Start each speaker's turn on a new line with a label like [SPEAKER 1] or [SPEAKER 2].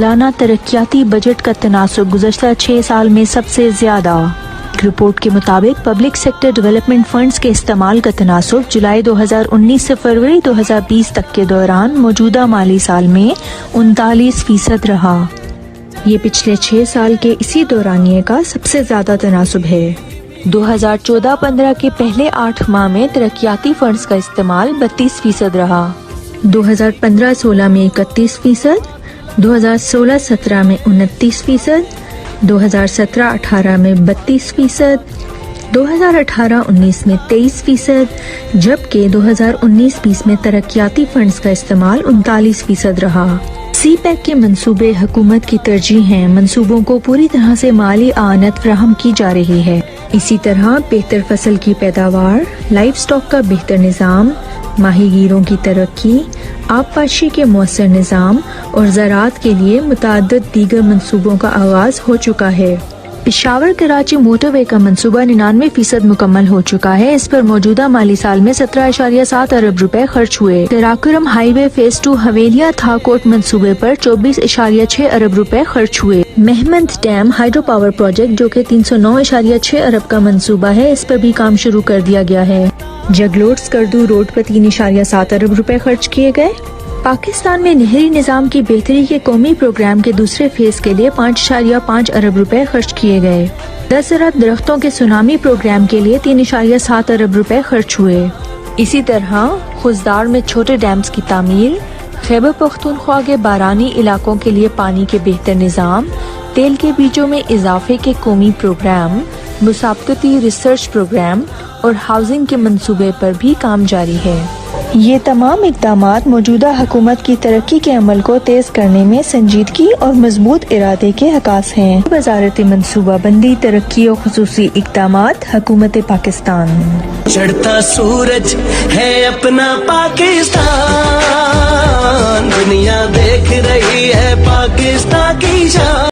[SPEAKER 1] سالانہ ترقیاتی بجٹ کا تناسب گزشتہ 6 سال میں سب سے زیادہ۔ رپورٹ کے مطابق پبلک سیکٹر ڈیولپمنٹ فنڈز کے استعمال کا تناسب جولائی 2019 سے فروری 2020 تک کے دوران موجودہ مالی سال میں 39% رہا۔ یہ پچھلے 6 سال کے اسی دورانیے کا سب سے زیادہ تناسب ہے۔ 2014-15 کے پہلے 8 ماہ میں ترقیاتی فنڈز کا استعمال 32% رہا۔ 2015-16 میں 31%، 2016-17 میں 29%، 2017-18 میں 32%، 2018-19 میں 23%، جبکہ 2019-20 میں ترقیاتی فنڈز کا استعمال 39% رہا۔ سی پیک کے منصوبے حکومت کی ترجیح ہیں۔ منصوبوں کو پوری طرح سے مالی اعانت فراہم کی جا رہی ہے۔ اسی طرح بہتر فصل کی پیداوار، لائف سٹاک کا بہتر نظام، ماہی گیروں کی ترقی، آبپاشی کے مؤثر نظام اور زراعت کے لیے متعدد دیگر منصوبوں کا آغاز ہو چکا ہے۔ پشاور کراچی موٹر وے کا منصوبہ 99% مکمل ہو چکا ہے۔ اس پر موجودہ مالی سال میں 17.7 ارب روپے خرچ ہوئے۔ Karakoram highway phase 2 Havelian Thakot منصوبے پر 24.6 ارب روپے خرچ ہوئے۔ Mohmand dam hydro power project جو کہ 309.6 ارب کا منصوبہ ہے، اس پر بھی کام شروع کر دیا گیا ہے۔ جگلوٹ سکردو روڈ پر 3.7 ارب روپے خرچ کیے گئے۔ پاکستان میں نہری نظام کی بہتری کے قومی پروگرام کے دوسرے فیز کے لیے 5.5 ارب روپے خرچ کیے گئے۔ 10 ارب درختوں کے سونامی پروگرام کے لیے 3.7 ارب روپے خرچ ہوئے۔ اسی طرح خزدار میں چھوٹے ڈیمز کی تعمیر، خیبر پختونخوا کے بارانی علاقوں کے لیے پانی کے بہتر نظام، تیل کے بیجوں میں اضافے کے قومی پروگرام، مسابقتی ریسرچ پروگرام اور ہاؤسنگ کے منصوبے پر بھی کام جاری ہے۔ یہ تمام اقدامات موجودہ حکومت کی ترقی کے عمل کو تیز کرنے میں سنجیدگی اور مضبوط ارادے کے عکاس ہیں۔ وزارت منصوبہ بندی، ترقی اور خصوصی اقدامات، حکومت پاکستان۔
[SPEAKER 2] چڑھتا سورج ہے اپنا پاکستان، دنیا دیکھ رہی ہے پاکستان کی شان۔